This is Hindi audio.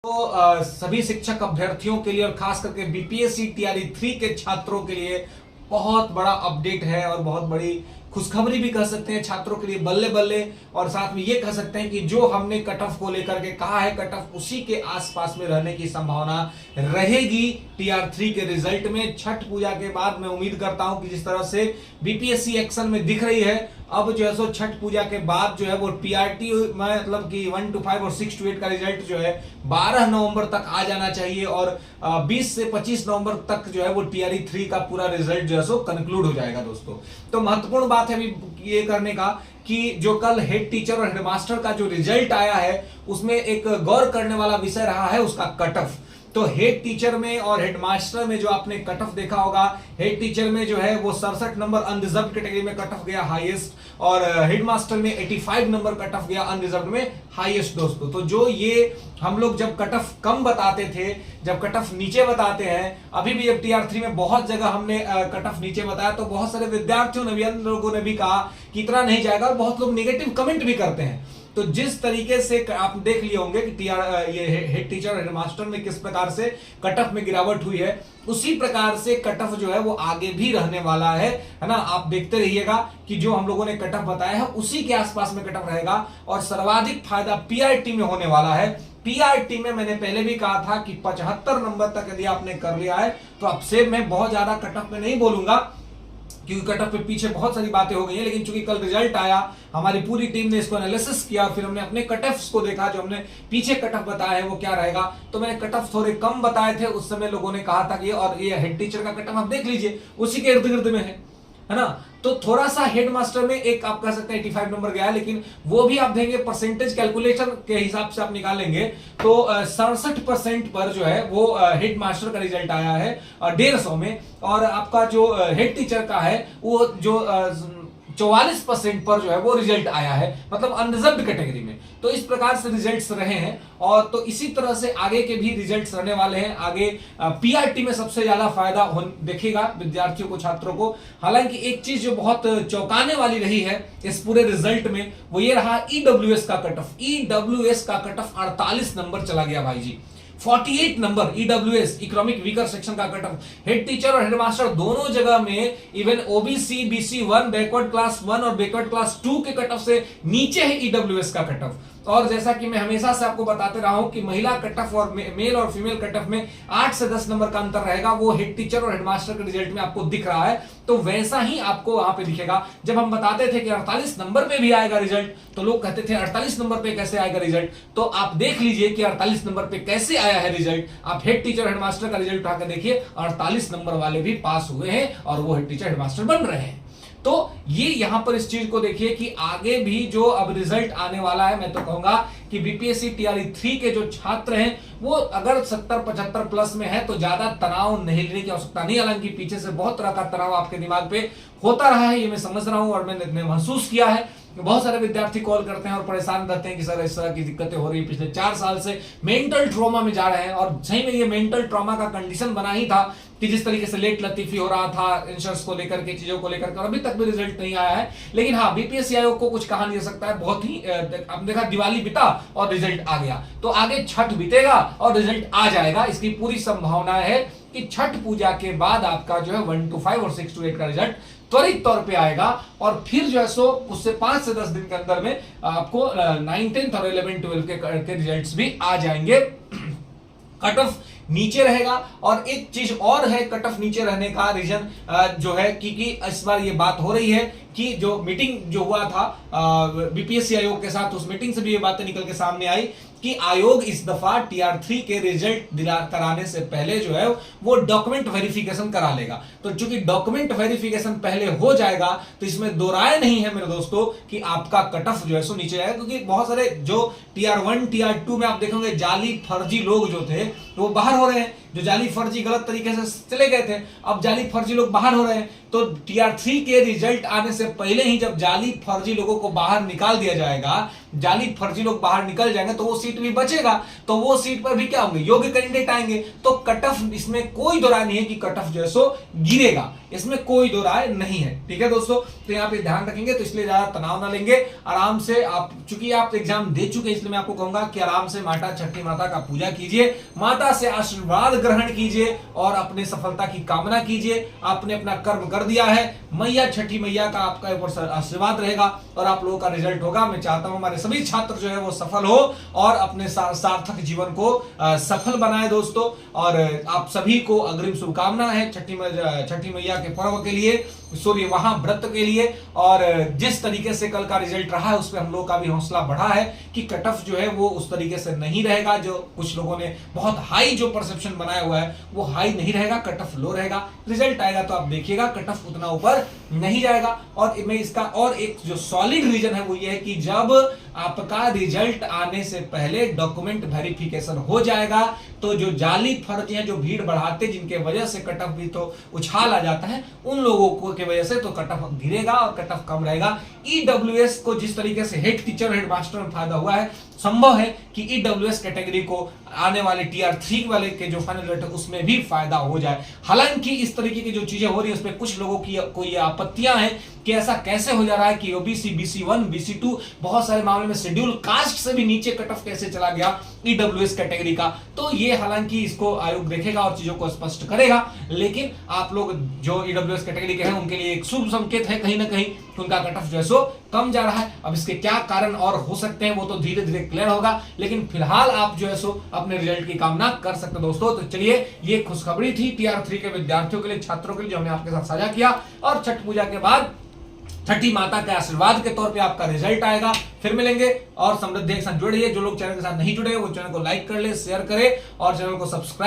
तो सभी शिक्षक अभ्यर्थियों के लिए और खास करके बीपीएससी टीआरई 3 के छात्रों के लिए बहुत बड़ा अपडेट है और बहुत बड़ी खुशखबरी भी कह सकते हैं छात्रों के लिए, बल्ले बल्ले। और साथ में ये कह सकते हैं कि जो हमने कट ऑफ को लेकर के कहा है, कट ऑफ उसी के आसपास में रहने की संभावना रहेगी टीआर 3 के रिजल्ट में। छठ पूजा के बाद मैं उम्मीद करता हूं कि जिस तरह से बीपीएससी एक्शन में दिख रही है, अब जो है सो छठ पूजा के बाद जो है वो पीआरटी मतलब कि 1 to 5 और 6 to 8 का रिजल्ट जो है 12 नवंबर तक आ जाना चाहिए और 20 से 25 नवंबर तक जो है वो टीआरई 3 का पूरा रिजल्ट जो है सो कंक्लूड हो जाएगा दोस्तों। तो महत्वपूर्ण बात है अभी ये करने का कि जो कल हेड टीचर और हेडमास्टर का जो रिजल्ट आया है उसमें एक गौर करने वाला विषय रहा है उसका कट ऑफ। तो हेड टीचर में और हेडमास्टर में जो आपने कट ऑफ देखा होगा, हेड टीचर में जो है वो 67 नंबर अनरिजर्व कैटेगरी में कट ऑफ गया हाईएस्ट और हेडमास्टर में 85 नंबर कट ऑफ गया अनरिजर्व में हाईएस्ट दोस्तों। तो जो ये हम लोग जब कट ऑफ कम बताते थे, जब कट ऑफ नीचे बताते हैं, अभी भी जब टीआर 3 में बहुत जगह हमने कट ऑफ नीचे बताया तो बहुत सारे विद्यार्थियों ने भी, अन्य लोगों ने भी कहा कि इतना नहीं जाएगा और बहुत लोग नेगेटिव कमेंट भी करते हैं। तो जिस तरीके से आप देख लिए होंगे कि ये हेड टीचर और हेडमास्टर में किस प्रकार से कट ऑफ में गिरावट हुई है, उसी प्रकार से कट ऑफ जो है वो आगे भी रहने वाला है ना। आप देखते रहिएगा कि जो हम लोगों ने कट ऑफ बताया है उसी के आसपास में कट ऑफ रहेगा और सर्वाधिक फायदा पीआरटी में होने वाला है। पीआरटी में मैंने पहले भी कहा था कि 75 नंबर तक यदि आपने कर लिया है तो अब से मैं बहुत ज्यादा कट ऑफ में नहीं बोलूंगा क्योंकि कट ऑफ पे पीछे बहुत सारी बातें हो गई हैं, लेकिन चूंकि कल रिजल्ट आया, हमारी पूरी टीम ने इसको एनालिसिस किया, फिर हमने अपने कट ऑफ्स को देखा, जो हमने पीछे कट ऑफ बताया है वो क्या रहेगा। तो मैंने कट ऑफ थोड़े कम बताए थे, उस समय लोगों ने कहा था कि और ये हेड टीचर का कट ऑफ आप देख लीजिए उसी के इर्द गिर्द में है ना। तो थोड़ा सा हेडमास्टर में एक आप कह सकते हैं 85 नंबर गया है, लेकिन वो भी आप देंगे परसेंटेज कैलकुलेशन के हिसाब से आप निकालेंगे तो 67% पर जो है वो हेडमास्टर का रिजल्ट आया है 150 में, और आपका जो हेड टीचर का है वो जो 44% पर जो है वो रिजल्ट आया है, मतलब अनरिजर्व्ड कैटेगरी में। तो इस प्रकार से रिजल्ट्स रहे हैं और तो इसी तरह से आगे के भी रिजल्ट्स रहने वाले हैं। आगे पीआरटी में सबसे ज्यादा फायदा देखेगा विद्यार्थियों को, छात्रों को। हालांकि एक चीज जो बहुत चौंकाने वाली रही है इस पूरे रिजल्ट में वो ये रहा ईडब्ल्यूएस का कट ऑफ। ईडब्ल्यूएस का कट ऑफ 48 नंबर चला गया भाई जी। 48 number EWS economic weaker section का कट ऑफ। हेड टीचर और हेडमास्टर दोनों जगह में even OBC BC 1, backward class 1 और बैकवर्ड क्लास 2 के कट ऑफ से नीचे है ईडब्ल्यूएस का कट ऑफ। और जैसा कि मैं हमेशा से आपको बताते रहा हूं कि महिला कट ऑफ और मेल और फीमेल कट ऑफ में 8 से 10 नंबर का अंतर रहेगा, वो हेड टीचर और हेडमास्टर के रिजल्ट में आपको दिख रहा है। तो वैसा ही आपको वहां पे दिखेगा। जब हम बताते थे कि 48 नंबर पे भी आएगा रिजल्ट तो लोग कहते थे 48 नंबर पे कैसे आएगा रिजल्ट। तो आप देख लीजिए कि 48 नंबर पे कैसे आया है रिजल्ट। आप हेड टीचर हेडमास्टर का रिजल्ट उठाकर देखिए, 48 नंबर वाले भी पास हुए हैं और वो हेड टीचर हेडमास्टर बन रहे हैं। तो ये यहां पर इस चीज को देखिए कि आगे भी जो अब रिजल्ट आने वाला है, मैं तो कहूंगा कि बीपीएससी टीआरई 3 के जो छात्र हैं वो अगर 70-75 प्लस में है तो ज्यादा तनाव नहीं लेने की आवश्यकता नहीं। हालांकि पीछे से बहुत तरह का तनाव आपके दिमाग पे होता रहा है, ये मैं समझ रहा हूं और मैंने महसूस किया है। बहुत सारे विद्यार्थी कॉल करते हैं और परेशान रहते हैं कि सर इस तरह की दिक्कतें हो रही है, पिछले 4 साल से मेंटल ट्रॉमा में जा रहे हैं। और सही में ये मेंटल ट्रॉमा का कंडीशन बना ही था कि जिस तरीके से लेट लतीफी हो रहा था इंश्योरेंस को लेकर के, चीजों को लेकर के, और अभी तक भी रिजल्ट नहीं आया है। लेकिन हाँ, बीपीएससी आयोग को कुछ कहा नहीं जा सकता है। बहुत ही आपने देखा दिवाली बीता और रिजल्ट आ गया, तो आगे छठ बीतेगा और रिजल्ट आ जाएगा। इसकी पूरी संभावना है कि छठ पूजा के बाद आपका जो है 1 to 5 और 6 to 8 का रिजल्ट त्वरित तौर पे आएगा और फिर जो है सो उससे 5 से 10 दिन के अंदर में आपको 9, 10 और 11, 12 के रिजल्ट्स भी आ जाएंगे। कट ऑफ नीचे रहेगा और एक चीज और है कट ऑफ नीचे रहने का रीजन जो है कि इस बार ये बात हो रही है कि जो मीटिंग जो हुआ था बीपीएससी आयोग के साथ, उस मीटिंग से भी ये बातें निकल के सामने आई कि आयोग इस दफा टीआर 3 के रिजल्ट कराने से पहले जो है वो डॉक्यूमेंट वेरिफिकेशन करा लेगा। तो चूंकि डॉक्यूमेंट वेरिफिकेशन पहले हो जाएगा तो इसमें दो राय नहीं है मेरे दोस्तों कि आपका कट ऑफ जो है सो नीचे जाएगा, क्योंकि बहुत सारे जो टीआर 1 टीआर 2 में आप देखोगे जाली फर्जी लोग जो थे वो बाहर हो रहे हैं। जो जाली फर्जी गलत तरीके से चले गए थे, अब जाली फर्जी लोग बाहर हो रहे हैं। तो टीआर 3 के रिजल्ट आने से पहले ही जब जाली फर्जी लोगों को बाहर निकाल दिया जाएगा, जाली फर्जी लोग बाहर निकल जाएंगे, तो वो सीट भी बचेगा, तो वो सीट पर भी क्या होंगे, योग्य कैंडिडेट आएंगे। तो कट ऑफ, इसमें कोई दो राय नहीं है कि कट ऑफ जो है सो गिरेगा, इसमें कोई दो राय नहीं है। ठीक है दोस्तों, तो यहाँ पे ध्यान रखेंगे, तो इसलिए ज्यादा तनाव ना लेंगे, आराम से आप, चूंकि आप एग्जाम दे चुके हैं, इसलिए मैं आपको कहूंगा कि आराम से माता छठी माता का पूजा कीजिए, माता से आशीर्वाद ग्रहण कीजिए और अपनी सफलता की कामना कीजिए। आपने अपना कर्म कर दिया है, मैया छठी मैया का आपका ऊपर आशीर्वाद रहेगा और आप लोगों का रिजल्ट होगा। मैं चाहता हूं हमारे सभी छात्र जो है वो सफल हो और अपने सार्थक जीवन को सफल बनाए दोस्तों। और आप सभी को अग्रिम शुभकामना है छठी मैया के पर्व के लिए, सूर्य वहां व्रत के लिए। और जिस तरीके से कल का रिजल्ट रहा है उस पर हम लोग का भी हौसला बढ़ा है कि कट ऑफ जो है वो उस तरीके से नहीं रहेगा, जो कुछ लोगों ने बहुत हाई जो परसेप्शन बनाया हुआ है वो हाई नहीं रहेगा, कट ऑफ लो रहेगा। रिजल्ट आएगा तो आप देखिएगा कट ऑफ उतना ऊपर नहीं जाएगा। और मैं इसका और एक जो सॉलिड रीजन है वो ये है कि जब आपका रिजल्ट आने से पहले डॉक्यूमेंट वेरिफिकेशन हो जाएगा, तो जो जाली फर्जी हैं, जो भीड़ बढ़ाते जिनके वजह से कट ऑफ भी तो उछाल आ जाता है, उन लोगों को के वजह से तो कट ऑफ गिरेगा और कट ऑफ कम रहेगा। ईडब्ल्यूएस को जिस तरीके से हेड टीचर हेड मास्टर में फायदा हुआ है, संभव है कि ईडब्ल्यूएस कैटेगरी को आने वाले टीआर 3 वाले के जो फाइनल रिजल्ट है उसमें भी फायदा हो जाए। हालांकि इस तरीके की जो चीजें हो रही है उसमें कुछ लोगों की कोई आपत्तियां हैं कि ऐसा कैसे हो जा रहा है कि ओबीसी, BC1, BC2, बहुत सारे मामले में शेड्यूल कास्ट से भी नीचे कट ऑफ कैसे चला गया ईडब्ल्यूएस कैटेगरी का। तो ये हालांकि इसको आयोग देखेगा और चीजों को स्पष्ट करेगा, लेकिन आप लोग जो ईडब्ल्यूएस कैटेगरी के हैं उनके लिए एक शुभ संकेत है कहीं ना कहीं, उनका कट ऑफ जो है सो कम जा रहा है। अब इसके क्या कारण और हो सकते हैं वो तो धीरे धीरे क्लियर होगा, लेकिन फिलहाल आप जो है सो अपने रिजल्ट की कामना कर सकते हैं दोस्तों। तो चलिए, ये खुशखबरी थी टीआर 3 के विद्यार्थियों के लिए, छात्रों के लिए, जो हमने आपके साथ साझा किया। और छठ पूजा के बाद छठी माता के आशीर्वाद के तौर पे आपका रिजल्ट आएगा। फिर मिलेंगे और समृद्धि के साथ जुड़िए। जो लोग चैनल के साथ नहीं जुड़े वो चैनल को लाइक कर ले, शेयर करें और चैनल को सब्सक्राइब